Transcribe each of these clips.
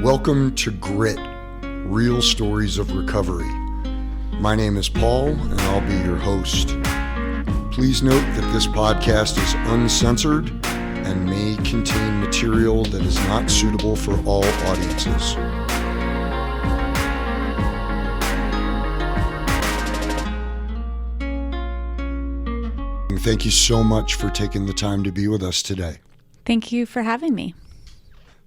Welcome to Grit, Real Stories of Recovery. My name is Paul, and I'll be your host. Please note that this podcast is uncensored and may contain material that is not suitable for all audiences. Thank you so much for taking the time to be with us today. Thank you for having me.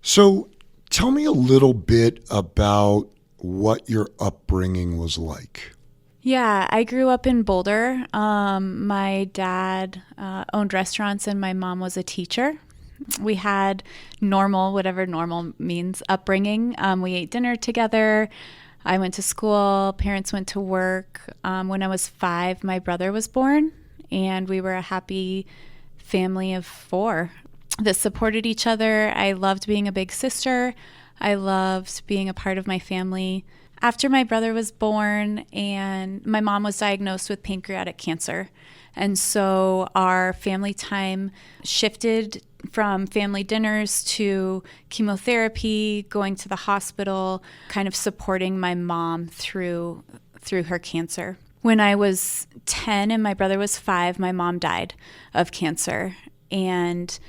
So, tell me a little bit about what your upbringing was like. Yeah, I grew up in Boulder. My dad owned restaurants and my mom was a teacher. We had normal, whatever normal means, upbringing. We ate dinner together. I went to school. Parents went to work. When I was 5, my brother was born, and we were a happy family of 4 that supported each other. I loved being a big sister. I loved being a part of my family. After my brother was born and my mom was diagnosed with pancreatic cancer. And so our family time shifted from family dinners to chemotherapy, going to the hospital, kind of supporting my mom through her cancer. When I was 10 and my brother was 5, my mom died of cancer. And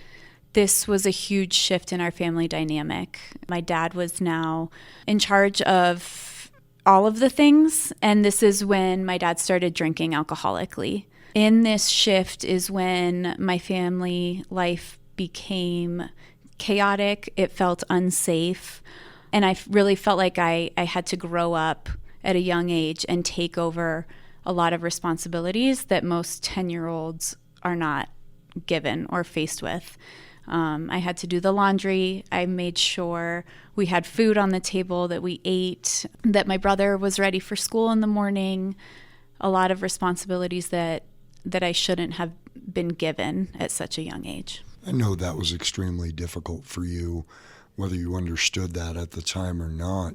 this was a huge shift in our family dynamic. My dad was now in charge of all of the things, and this is when my dad started drinking alcoholically. In this shift is when my family life became chaotic. It felt unsafe, and I really felt like I had to grow up at a young age and take over a lot of responsibilities that most 10-year-olds are not given or faced with. I had to do the laundry. I made sure we had food on the table, that we ate, that my brother was ready for school in the morning. A lot of responsibilities that I shouldn't have been given at such a young age. I know that was extremely difficult for you, whether you understood that at the time or not.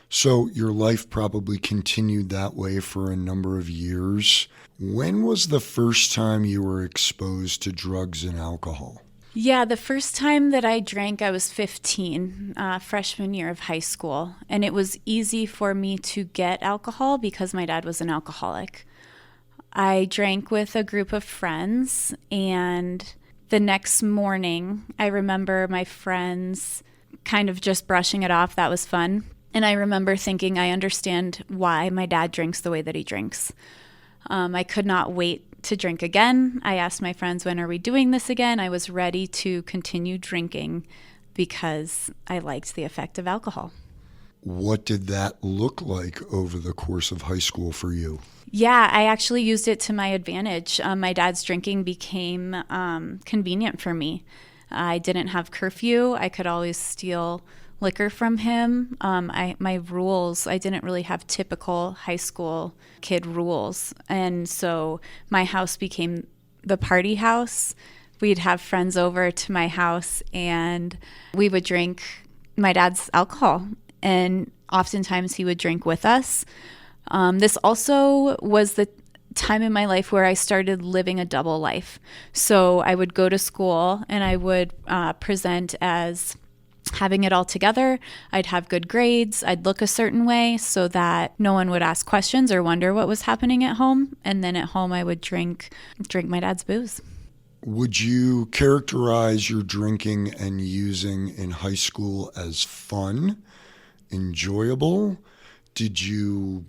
So your life probably continued that way for a number of years. When was the first time you were exposed to drugs and alcohol? Yeah, the first time that I drank, I was 15, freshman year of high school. And it was easy for me to get alcohol because my dad was an alcoholic. I drank with a group of friends, and the next morning, I remember my friends kind of just brushing it off. That was fun. And I remember thinking, I understand why my dad drinks the way that he drinks. I could not wait to drink again. I asked my friends, when are we doing this again? I was ready to continue drinking because I liked the effect of alcohol. What did that look like over the course of high school for you? Yeah, I actually used it to my advantage. My dad's drinking became convenient for me. I didn't have curfew. I could always steal liquor from him. My rules, I didn't really have typical high school kid rules. And so my house became the party house. We'd have friends over to my house and we would drink my dad's alcohol. And oftentimes he would drink with us. This also was the time in my life where I started living a double life. So I would go to school and I would present as having it all together. I'd have good grades. I'd look a certain way so that no one would ask questions or wonder what was happening at home. And then at home, I would drink my dad's booze. Would you characterize your drinking and using in high school as fun, enjoyable? Did you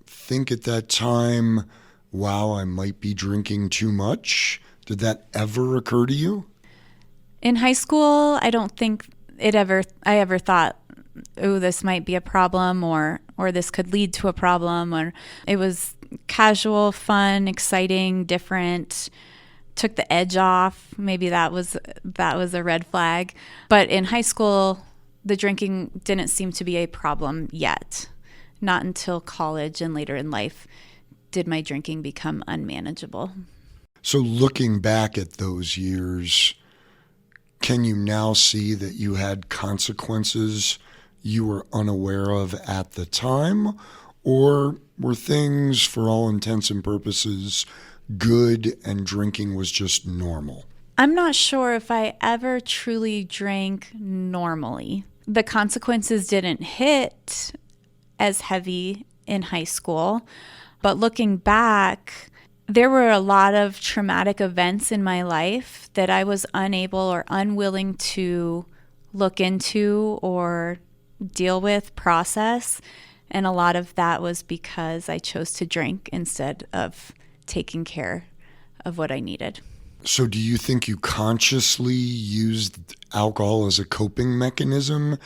think at that time, wow, I might be drinking too much? Did that ever occur to you? In high school, I don't think I ever thought, oh, this might be a problem or this could lead to a problem. Or it was casual, fun, exciting, different, took the edge off. Maybe that was a red flag. But in high school, the drinking didn't seem to be a problem yet. Not until college and later in life did my drinking become unmanageable. So looking back at those years, can you now see that you had consequences you were unaware of at the time? Or were things, for all intents and purposes, good and drinking was just normal? I'm not sure if I ever truly drank normally. The consequences didn't hit as heavy in high school, but looking back, there were a lot of traumatic events in my life that I was unable or unwilling to look into or deal with, process. And a lot of that was because I chose to drink instead of taking care of what I needed. So do you think you consciously used alcohol as a coping mechanism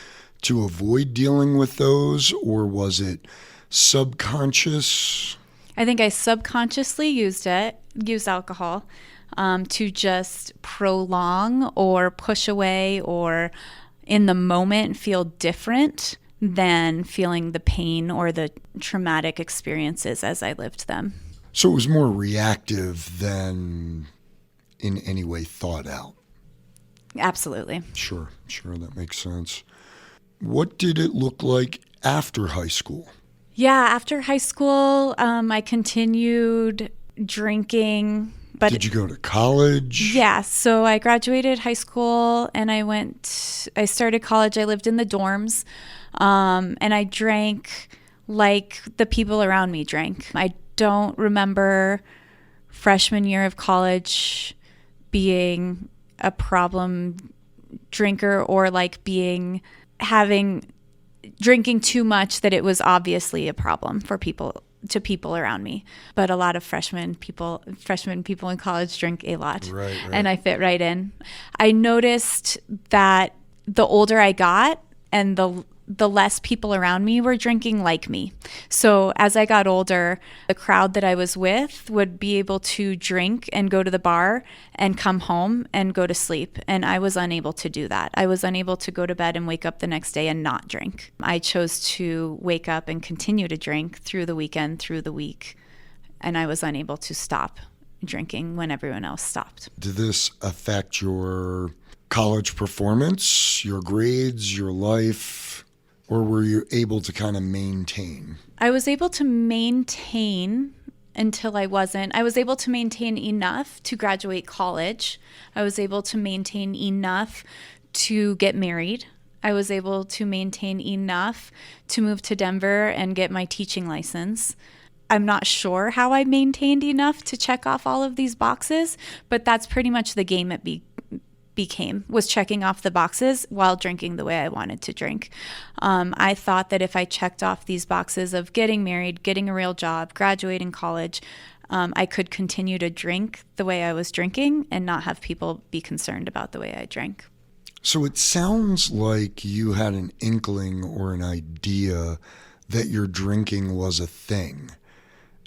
to avoid dealing with those, or was it subconscious? I think I subconsciously used alcohol, to just prolong or push away or in the moment feel different than feeling the pain or the traumatic experiences as I lived them. So it was more reactive than in any way thought out. Absolutely. Sure, that makes sense. What did it look like after high school? Yeah, after high school, I continued drinking. But did you go to college? Yeah, so I graduated high school and I started college. I lived in the dorms, and I drank like the people around me drank. I don't remember freshman year of college being a problem drinker or like drinking too much that it was obviously a problem for people around me. But a lot of freshman people in college drink a lot. Right. And I fit right in. I noticed that the older I got and the less people around me were drinking like me. So as I got older, the crowd that I was with would be able to drink and go to the bar and come home and go to sleep. And I was unable to do that. I was unable to go to bed and wake up the next day and not drink. I chose to wake up and continue to drink through the weekend, through the week. And I was unable to stop drinking when everyone else stopped. Did this affect your college performance, your grades, your life? Or were you able to kind of maintain? I was able to maintain until I wasn't. I was able to maintain enough to graduate college. I was able to maintain enough to get married. I was able to maintain enough to move to Denver and get my teaching license. I'm not sure how I maintained enough to check off all of these boxes, but that's pretty much the game it was checking off the boxes while drinking the way I wanted to drink. I thought that if I checked off these boxes of getting married, getting a real job, graduating college, I could continue to drink the way I was drinking and not have people be concerned about the way I drank. So it sounds like you had an inkling or an idea that your drinking was a thing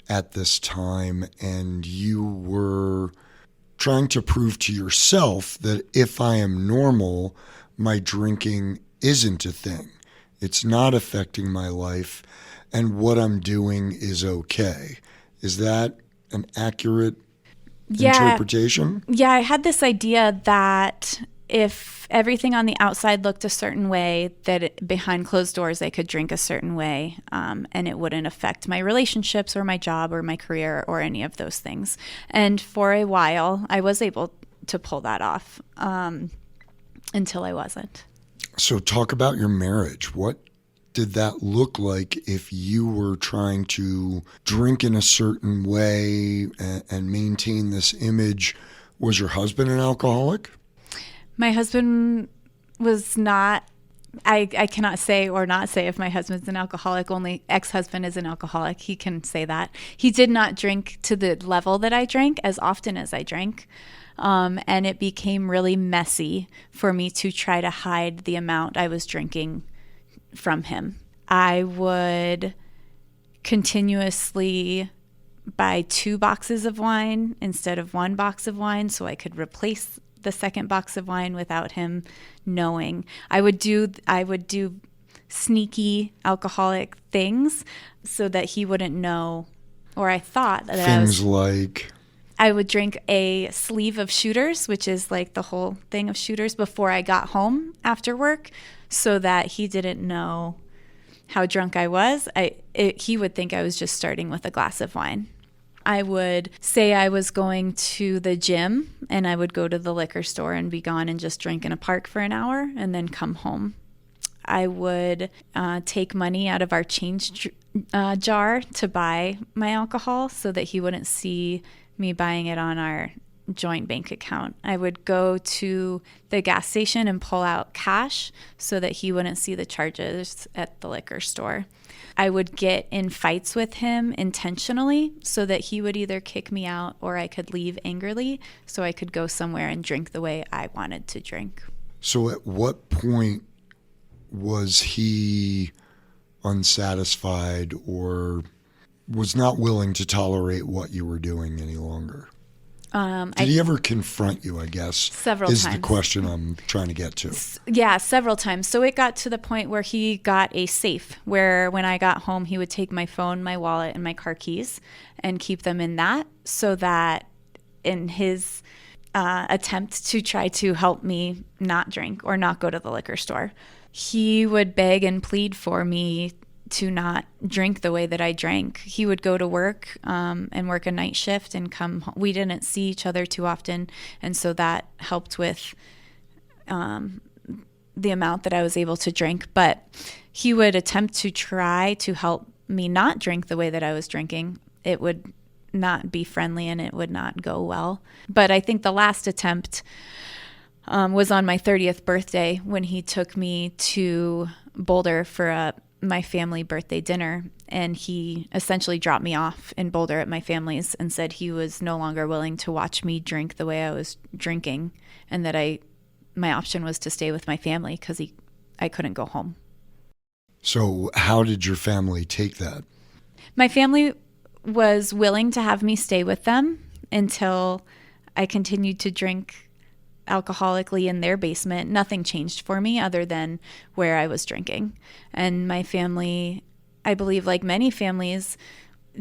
at this time, and you were trying to prove to yourself that if I am normal, my drinking isn't a thing. It's not affecting my life, and what I'm doing is okay. Is that an accurate interpretation? Yeah, I had this idea that if everything on the outside looked a certain way, that behind closed doors I could drink a certain way, and it wouldn't affect my relationships or my job or my career or any of those things. And for a while, I was able to pull that off until I wasn't. So talk about your marriage. What did that look like if you were trying to drink in a certain way and maintain this image? Was your husband an alcoholic? My husband was not. I cannot say or not say if my husband's an alcoholic. Only ex-husband is an alcoholic. He can say that. He did not drink to the level that I drank as often as I drank. And it became really messy for me to try to hide the amount I was drinking from him. I would continuously buy 2 boxes of wine instead of 1 box of wine so I could replace the second box of wine without him knowing. I would do sneaky alcoholic things so that he wouldn't know, or I thought that things like I would drink a sleeve of Shooters, which is like the whole thing of Shooters, before I got home after work, so that he didn't know how drunk I was. He would think I was just starting with a glass of wine. I would say I was going to the gym and I would go to the liquor store and be gone and just drink in a park for an hour and then come home. I would take money out of our change jar to buy my alcohol so that he wouldn't see me buying it on our joint bank account. I would go to the gas station and pull out cash so that he wouldn't see the charges at the liquor store. I would get in fights with him intentionally so that he would either kick me out or I could leave angrily so I could go somewhere and drink the way I wanted to drink. So at what point was he unsatisfied or was not willing to tolerate what you were doing any longer? Did he ever confront you, I guess? Several is times. the question I'm trying to get to. Yeah, several times. So it got to the point where he got a safe where when I got home, he would take my phone, my wallet, and my car keys and keep them in that so that in his attempt to try to help me not drink or not go to the liquor store, he would beg and plead for me to not drink the way that I drank. He would go to work and work a night shift and come home. We didn't see each other too often, and so that helped with the amount that I was able to drink. But he would attempt to try to help me not drink the way that I was drinking. It would not be friendly and it would not go well. But I think the last attempt was on my 30th birthday when he took me to Boulder for my family birthday dinner, and he essentially dropped me off in Boulder at my family's and said he was no longer willing to watch me drink the way I was drinking, and that my option was to stay with my family because I couldn't go home. So how did your family take that? My family was willing to have me stay with them until I continued to drink alcoholically in their basement. Nothing changed for me other than where I was drinking. And my family, I believe, like many families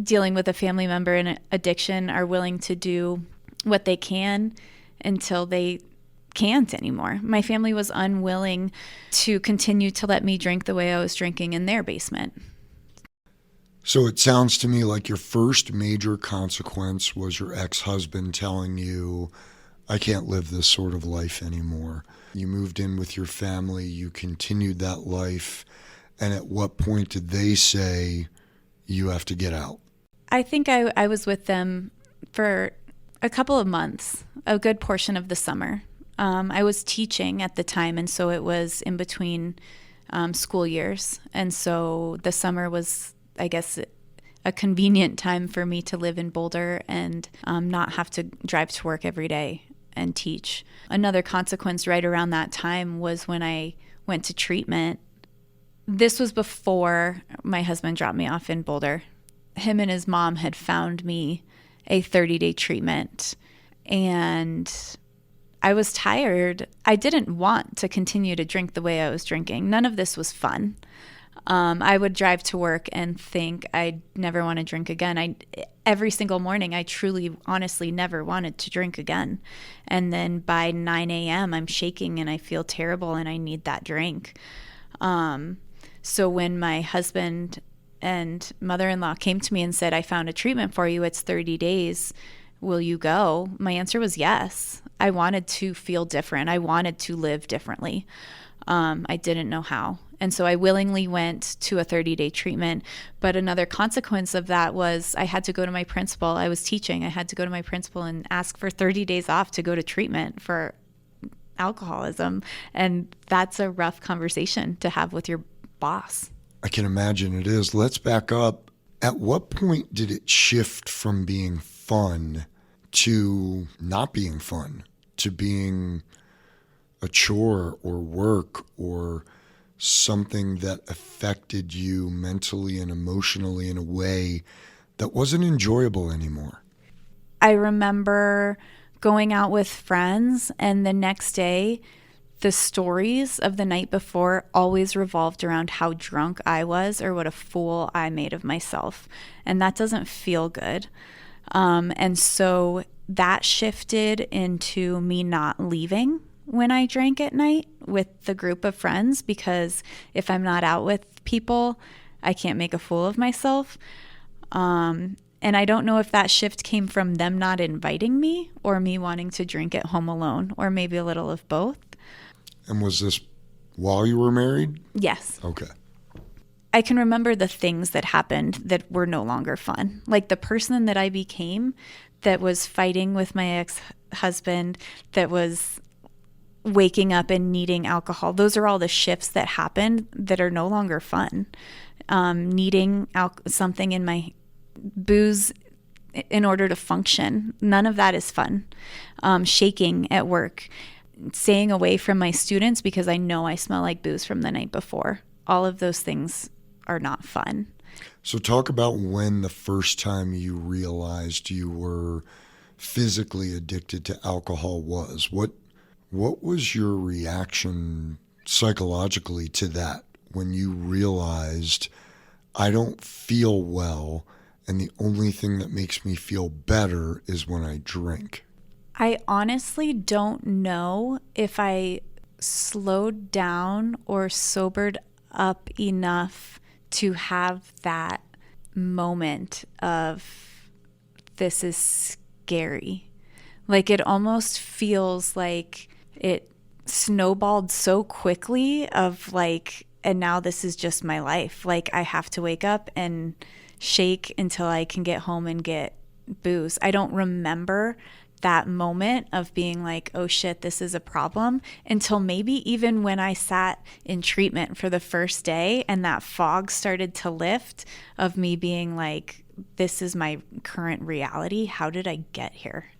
dealing with a family member in addiction, are willing to do what they can until they can't anymore. My family was unwilling to continue to let me drink the way I was drinking in their basement. So it sounds to me like your first major consequence was your ex-husband telling you, I can't live this sort of life anymore. You moved in with your family, you continued that life, and at what point did they say, you have to get out? I think I was with them for a couple of months, a good portion of the summer. I was teaching at the time, and so it was in between school years. And so the summer was, I guess, a convenient time for me to live in Boulder and not have to drive to work every day and teach. Another consequence right around that time was when I went to treatment. This was before my husband dropped me off in Boulder. Him and his mom had found me a 30-day treatment, and I was tired. I didn't want to continue to drink the way I was drinking. None of this was fun. I would drive to work and think I'd never want to drink again. Every single morning, I truly, honestly never wanted to drink again. And then by 9 a.m., I'm shaking and I feel terrible and I need that drink. So when my husband and mother-in-law came to me and said, I found a treatment for you, it's 30 days, will you go? My answer was yes. I wanted to feel different. I wanted to live differently. I didn't know how. And so I willingly went to a 30-day treatment. But another consequence of that was I had to go to my principal. I was teaching. I had to go to my principal and ask for 30 days off to go to treatment for alcoholism. And that's a rough conversation to have with your boss. I can imagine it is. Let's back up. At what point did it shift from being fun to not being fun, to being a chore or work or something that affected you mentally and emotionally in a way that wasn't enjoyable anymore? I remember going out with friends, and the next day, the stories of the night before always revolved around how drunk I was or what a fool I made of myself. And that doesn't feel good. And so that shifted into me not leaving when I drank at night with the group of friends, because if I'm not out with people, I can't make a fool of myself. And I don't know if that shift came from them not inviting me or me wanting to drink at home alone, or maybe a little of both. And was this while you were married? Yes. Okay. I can remember the things that happened that were no longer fun. Like the person that I became that was fighting with my ex-husband, that was waking up and needing alcohol. Those are all the shifts that happened that are no longer fun. Needing something in my booze in order to function. None of that is fun. Shaking at work, staying away from my students because I know I smell like booze from the night before. All of those things are not fun. So talk about when the first time you realized you were physically addicted to alcohol was. What was your reaction psychologically to that when you realized I don't feel well and the only thing that makes me feel better is when I drink? I honestly don't know if I slowed down or sobered up enough to have that moment of this is scary. Like it almost feels like it snowballed so quickly of like, and now this is just my life. Like I have to wake up and shake until I can get home and get booze. I don't remember that moment of being like, oh shit, this is a problem, until maybe even when I sat in treatment for the first day and that fog started to lift of me being like, this is my current reality. How did I get here?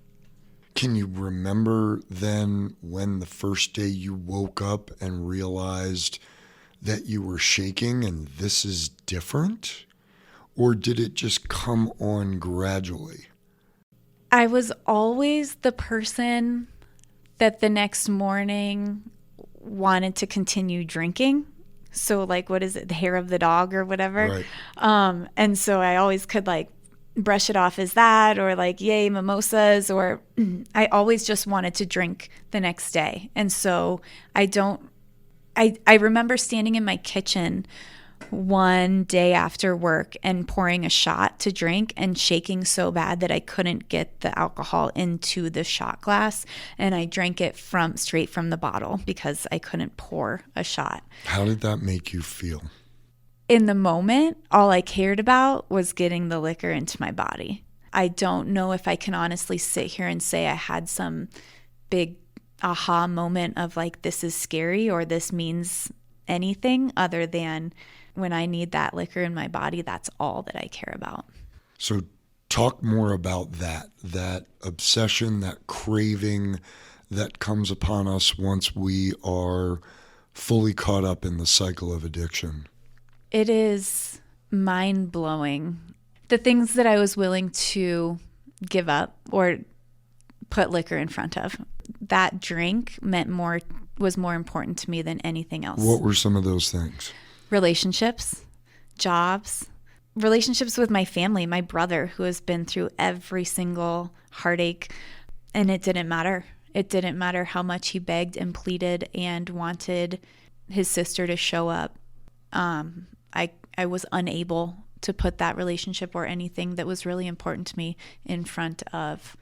Can you remember then when the first day you woke up and realized that you were shaking and this is different? Or did it just come on gradually? I was always the person that the next morning wanted to continue drinking. So like, what is it? The hair of the dog or whatever. Right. And so I always could like brush it off as that, or like, yay, mimosas, or I always just wanted to drink the next day. And so I remember standing in my kitchen one day after work and pouring a shot to drink and shaking so bad that I couldn't get the alcohol into the shot glass, and I drank it straight from the bottle because I couldn't pour a shot. How did that make you feel? In the moment, all I cared about was getting the liquor into my body. I don't know if I can honestly sit here and say I had some big aha moment of like, this is scary or this means anything, other than when I need that liquor in my body, that's all that I care about. So talk more about that obsession, that craving that comes upon us once we are fully caught up in the cycle of addiction. It is mind-blowing. The things that I was willing to give up or put liquor in front of, that drink was more important to me than anything else. What were some of those things? Relationships, jobs, relationships with my family, my brother, who has been through every single heartache, and it didn't matter. It didn't matter how much he begged and pleaded and wanted his sister to show up. I was unable to put that relationship or anything that was really important to me in front of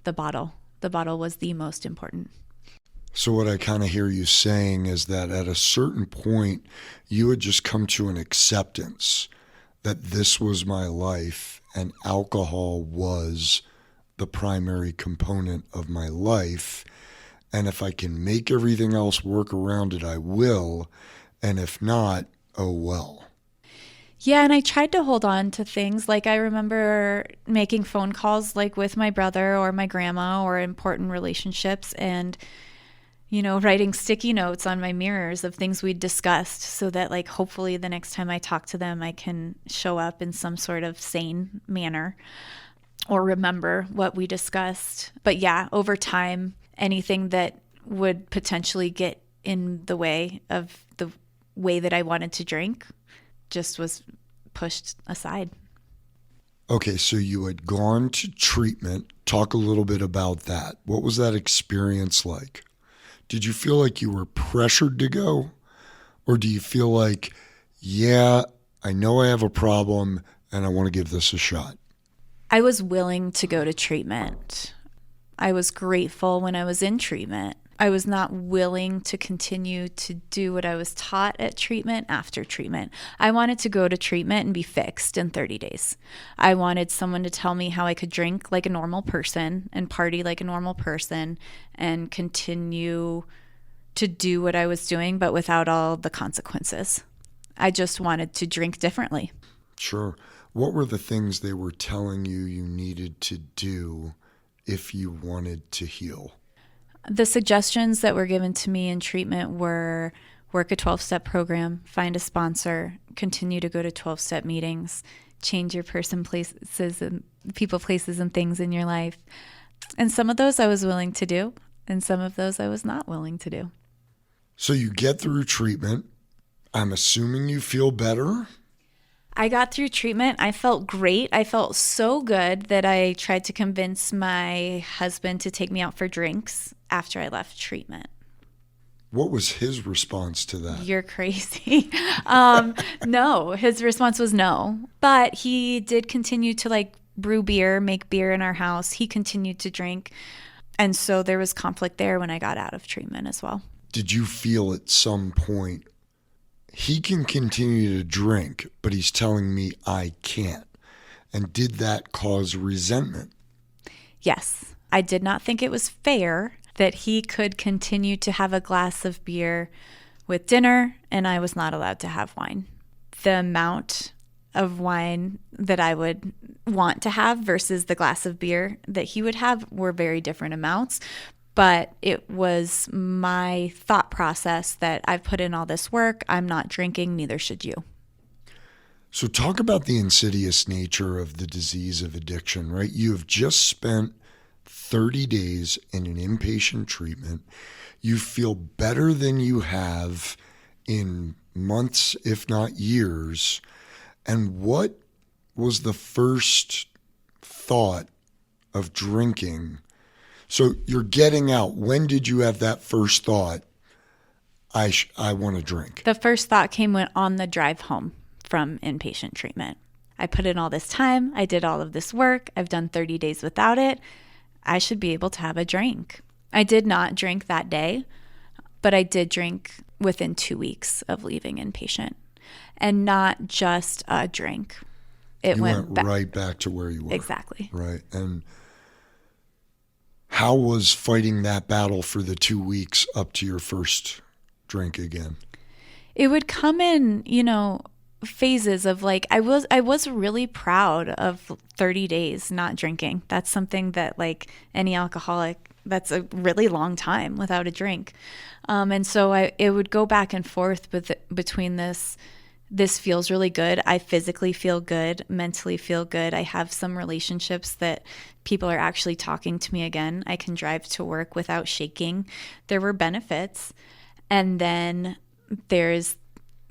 the bottle. The bottle was the most important. So what I kind of hear you saying is that at a certain point, you had just come to an acceptance that this was my life and alcohol was the primary component of my life. And if I can make everything else work around it, I will. And if not, oh well. Yeah, and I tried to hold on to things. Like I remember making phone calls like with my brother or my grandma or important relationships, and writing sticky notes on my mirrors of things we'd discussed so that like hopefully the next time I talk to them I can show up in some sort of sane manner or remember what we discussed. But yeah, over time, anything that would potentially get in the way of the way that I wanted to drink just was pushed aside. Okay, so you had gone to treatment. Talk a little bit about that. What was that experience like? Did you feel like you were pressured to go? Or do you feel like, yeah, I know I have a problem and I want to give this a shot? I was willing to go to treatment. I was grateful when I was in treatment. I was not willing to continue to do what I was taught at treatment after treatment. I wanted to go to treatment and be fixed in 30 days. I wanted someone to tell me how I could drink like a normal person and party like a normal person and continue to do what I was doing, but without all the consequences. I just wanted to drink differently. Sure. What were the things they were telling you you needed to do if you wanted to heal? The suggestions that were given to me in treatment were work a 12-step program, find a sponsor, continue to go to 12-step meetings, change your people, places, and things in your life. And some of those I was willing to do, and some of those I was not willing to do. So you get through treatment. I'm assuming you feel better. I got through treatment. I felt great. I felt so good that I tried to convince my husband to take me out for drinks after I left treatment. What was his response to that? You're crazy. No, his response was no. But he did continue to brew beer, make beer in our house. He continued to drink. And so there was conflict there when I got out of treatment as well. Did you feel at some point, he can continue to drink, but he's telling me I can't? And did that cause resentment? Yes. I did not think it was fair that he could continue to have a glass of beer with dinner and I was not allowed to have wine. The amount of wine that I would want to have versus the glass of beer that he would have were very different amounts. But it was my thought process that I've put in all this work. I'm not drinking, neither should you. So talk about the insidious nature of the disease of addiction, right? You have just spent 30 days in an inpatient treatment. You feel better than you have in months, if not years. And what was the first thought of drinking? So you're getting out. When did you have that first thought, I want to drink? The first thought came on the drive home from inpatient treatment. I put in all this time. I did all of this work. I've done 30 days without it. I should be able to have a drink. I did not drink that day, but I did drink within 2 weeks of leaving inpatient. And not just a drink. It went right back to where you were. Exactly. Right. And how was fighting that battle for the 2 weeks up to your first drink again? It would come in, phases of I was really proud of 30 days not drinking. That's something that any alcoholic, that's a really long time without a drink. And so it would go back and forth between this feels really good. I physically feel good, mentally feel good. I have some relationships that people are actually talking to me again. I can drive to work without shaking. There were benefits. And then there's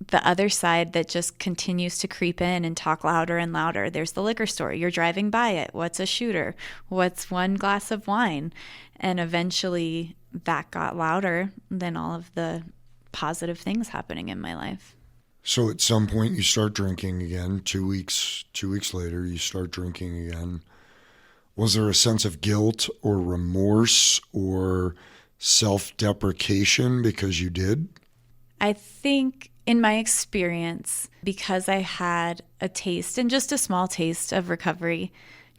the other side that just continues to creep in and talk louder and louder. There's the liquor store. You're driving by it. What's a shooter? What's one glass of wine? And eventually that got louder than all of the positive things happening in my life. So at some point you start drinking again. 2 weeks later, you start drinking again. Was there a sense of guilt or remorse or self-deprecation because you did? I think in my experience, because I had a taste, and just a small taste of recovery,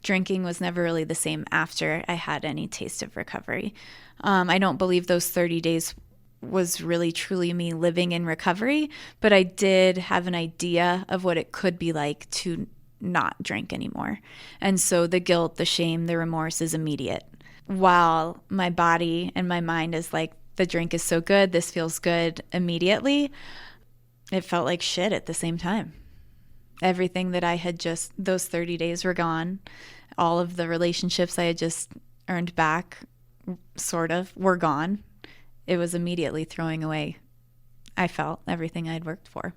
drinking was never really the same after I had any taste of recovery. I don't believe those 30 days was really truly me living in recovery, but I did have an idea of what it could be like to not drink anymore. And so the guilt, the shame, the remorse is immediate. While my body and my mind is the drink is so good, this feels good immediately, it felt like shit at the same time. Everything that I had those 30 days were gone. All of the relationships I had just earned back, sort of, were gone. It was immediately throwing away, I felt, everything I'd worked for.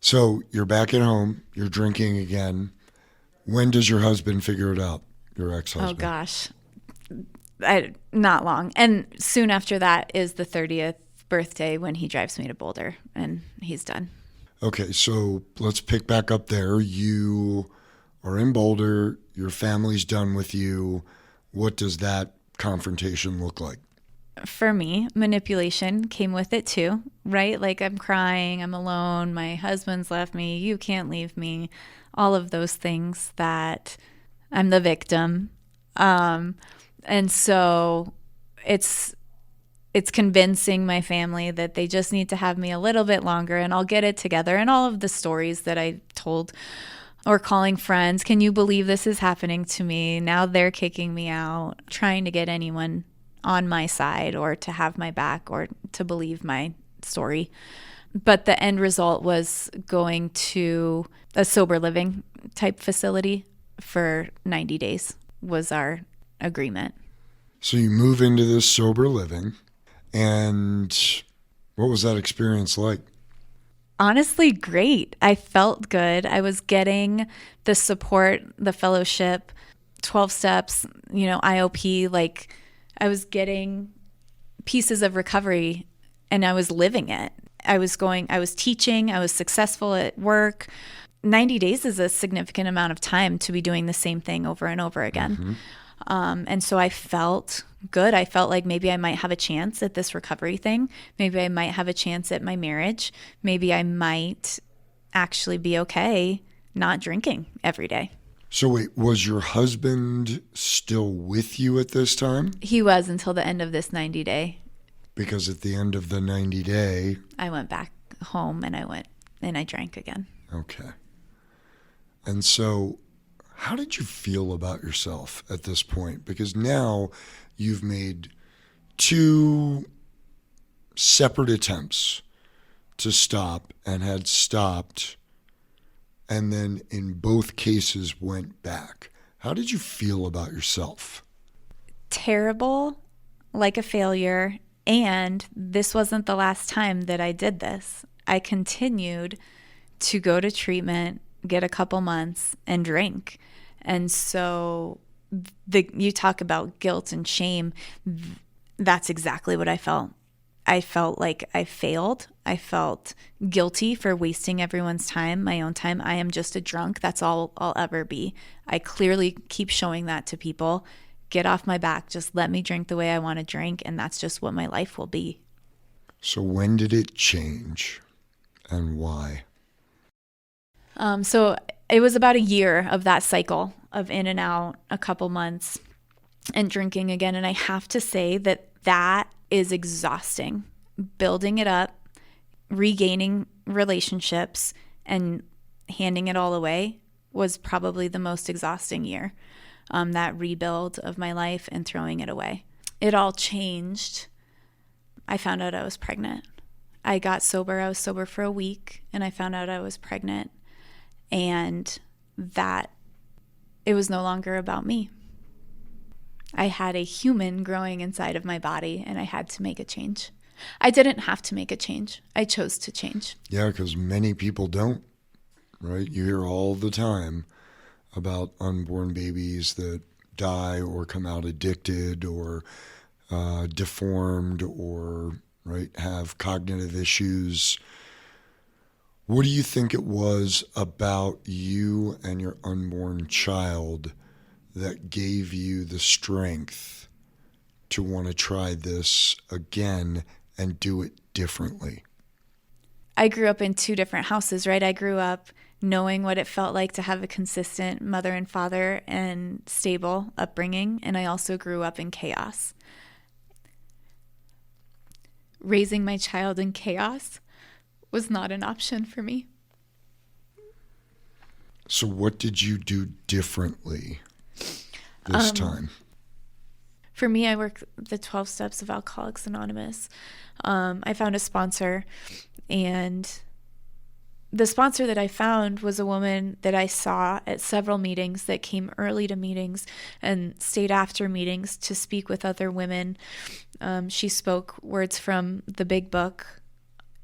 So you're back at home, you're drinking again. When does your husband figure it out, your ex-husband? Oh, gosh. Not long. And soon after that is the 30th birthday when he drives me to Boulder, and he's done. Okay, so let's pick back up there. You are in Boulder, your family's done with you. What does that confrontation look like? for me, manipulation came with it too, right? Like I'm crying, I'm alone, my husband's left me, you can't leave me, all of those things that I'm the victim. And so it's convincing my family that they just need to have me a little bit longer and I'll get it together. And all of the stories that I told, or calling friends, can you believe this is happening to me? Now they're kicking me out, trying to get anyone on my side or to have my back or to believe my story. But the end result was going to a sober living type facility for 90 days was our agreement. So you move into this sober living, and what was that experience like? Honestly, great. I felt good. I was getting the support, the fellowship, 12 steps, IOP, like I was getting pieces of recovery and I was living it. I was teaching, I was successful at work. 90 days is a significant amount of time to be doing the same thing over and over again. Mm-hmm. And so I felt good. I felt like maybe I might have a chance at this recovery thing. Maybe I might have a chance at my marriage. Maybe I might actually be okay not drinking every day. So wait, was your husband still with you at this time? He was until the end of this 90 day. Because at the end of the 90 day... I went back home and I drank again. Okay. And so how did you feel about yourself at this point? Because now you've made 2 separate attempts to stop and had stopped, and then in both cases went back. How did you feel about yourself? Terrible, like a failure. And this wasn't the last time that I did this. I continued to go to treatment, get a couple months, and drink. And so you talk about guilt and shame. That's exactly what I felt. I felt like I failed. I felt guilty for wasting everyone's time, my own time. I am just a drunk. That's all I'll ever be. I clearly keep showing that to people. Get off my back. Just let me drink the way I want to drink, and that's just what my life will be. So when did it change and why? So it was about a year of that cycle of in and out, a couple months, and drinking again. And I have to say that is exhausting. Building it up, regaining relationships, and handing it all away was probably the most exhausting year. That rebuild of my life and throwing it away. It all changed. I found out I was pregnant. I got sober. I was sober for a week, and I found out I was pregnant, and that it was no longer about me. I had a human growing inside of my body, and I had to make a change. I didn't have to make a change. I chose to change. Yeah, because many people don't, right? You hear all the time about unborn babies that die or come out addicted or deformed or have cognitive issues. What do you think it was about you and your unborn child that gave you the strength to want to try this again and do it differently? I grew up in 2 different houses, right? I grew up knowing what it felt like to have a consistent mother and father and stable upbringing. And I also grew up in chaos. Raising my child in chaos was not an option for me. So what did you do differently this time? For me, I worked the 12 steps of Alcoholics Anonymous. I found a sponsor, and the sponsor that I found was a woman that I saw at several meetings that came early to meetings and stayed after meetings to speak with other women. She spoke words from the big book,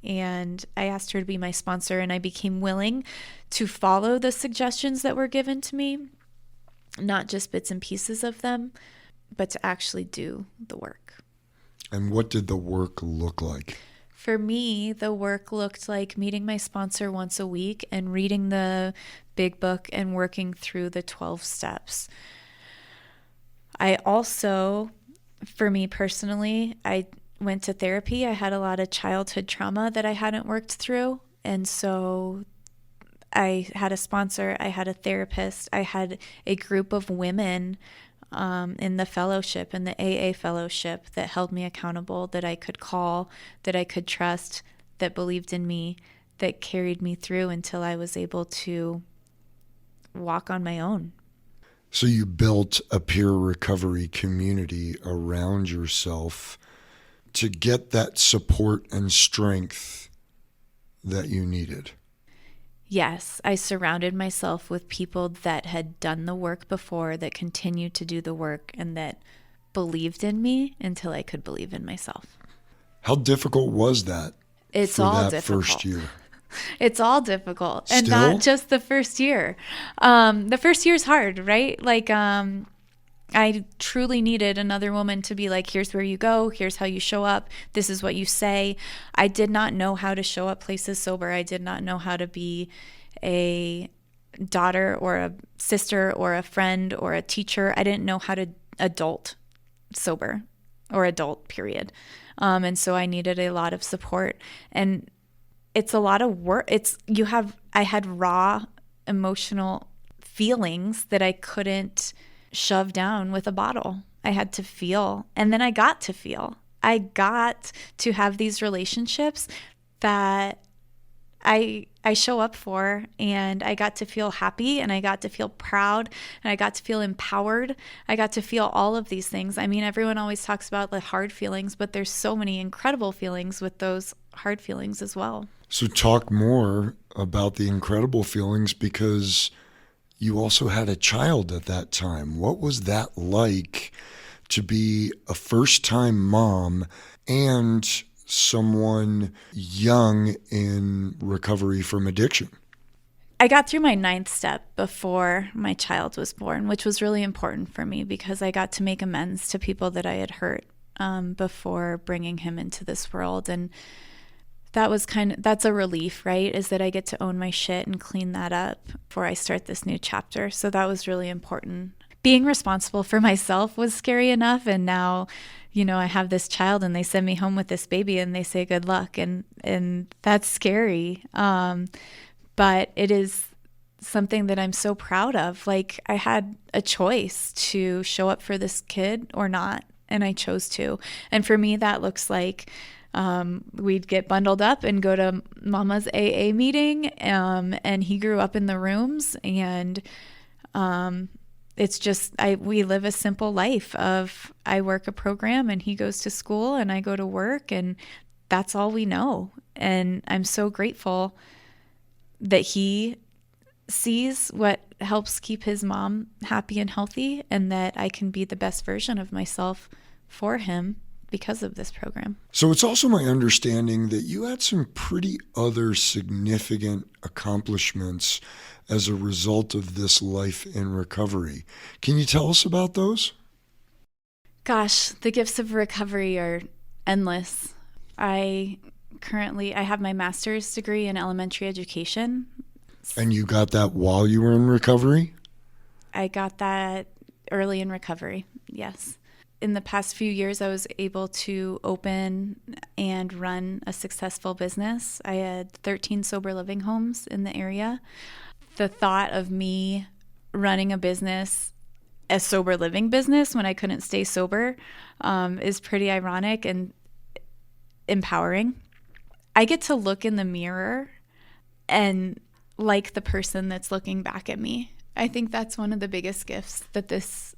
and I asked her to be my sponsor, and I became willing to follow the suggestions that were given to me, not just bits and pieces of them, but to actually do the work. And what did the work look like? For me, the work looked like meeting my sponsor once a week and reading the big book and working through the 12 steps. I also For me personally, I went to therapy. I had a lot of childhood trauma that I hadn't worked through. And so I had a sponsor, I had a therapist, I had a group of women in the fellowship, in the AA fellowship, that held me accountable, that I could call, that I could trust, that believed in me, that carried me through until I was able to walk on my own. So you built a peer recovery community around yourself to get that support and strength that you needed. Yes, I surrounded myself with people that had done the work before, that continued to do the work, and that believed in me until I could believe in myself. How difficult was that It's for all that difficult. first year? It's all difficult. And Still? not just the first year. The first year is hard, right? Like, I truly needed another woman to be like, here's where you go, here's how you show up, this is what you say. I did not know how to show up places sober. I did not know how to be a daughter or a sister or a friend or a teacher. I didn't know how to adult sober or adult, period. And so I needed a lot of support. And it's a lot of work. I had raw emotional feelings that I couldn't shove down with a bottle. I had to feel, and then I got to feel. I got to have these relationships that I show up for, and I got to feel happy, and I got to feel proud, and I got to feel empowered. I got to feel all of these things. I mean, everyone always talks about the hard feelings, but there's so many incredible feelings with those hard feelings as well. So talk more about the incredible feelings, because you also had a child at that time. What was that like to be a first-time mom and someone young in recovery from addiction? I got through my 9th step before my child was born, which was really important for me because I got to make amends to people that I had hurt before bringing him into this world. And that's a relief, right? Is that I get to own my shit and clean that up before I start this new chapter. So that was really important. Being responsible for myself was scary enough. And now, I have this child and they send me home with this baby and they say good luck. And that's scary. But it is something that I'm so proud of. Like, I had a choice to show up for this kid or not. And I chose to. And for me, that looks like we'd get bundled up and go to Mama's AA meeting, and he grew up in the rooms, and it's just we live a simple life of I work a program and he goes to school and I go to work, and that's all we know. And I'm so grateful that he sees what helps keep his mom happy and healthy, and that I can be the best version of myself for him because of this program. So it's also my understanding that you had some pretty other significant accomplishments as a result of this life in recovery. Can you tell us about those? Gosh, the gifts of recovery are endless. I have my master's degree in elementary education. And you got that while you were in recovery? I got that early in recovery, yes. In the past few years, I was able to open and run a successful business. I had 13 sober living homes in the area. The thought of me running a business, a sober living business, when I couldn't stay sober, is pretty ironic and empowering. I get to look in the mirror and like the person that's looking back at me. I think that's one of the biggest gifts that this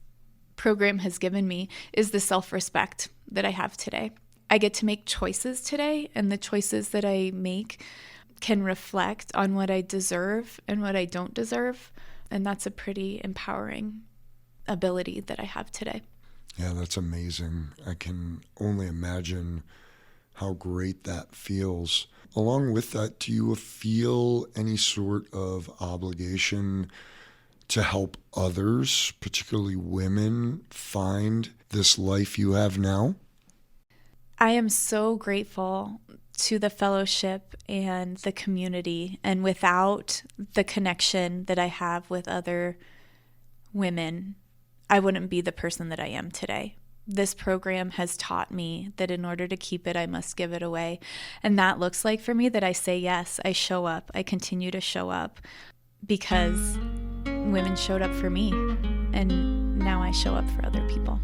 program has given me, is the self-respect that I have today. I get to make choices today, and the choices that I make can reflect on what I deserve and what I don't deserve. And that's a pretty empowering ability that I have today. Yeah, that's amazing. I can only imagine how great that feels. Along with that, do you feel any sort of obligation to help others, particularly women, find this life you have now? I am so grateful to the fellowship and the community. And without the connection that I have with other women, I wouldn't be the person that I am today. this program has taught me that in order to keep it, I must give it away. And that looks like for me that I say yes, I show up, I continue to show up because women showed up for me, and now I show up for other people.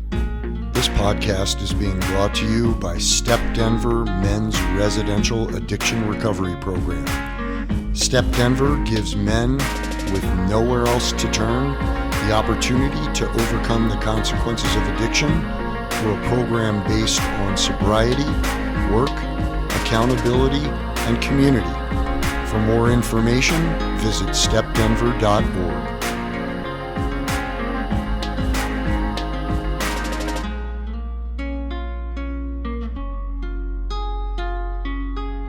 This podcast is being brought to you by Step Denver Men's Residential Addiction Recovery Program. Step Denver gives men with nowhere else to turn the opportunity to overcome the consequences of addiction through a program based on sobriety, work, accountability, and community. For more information, visit stepdenver.org.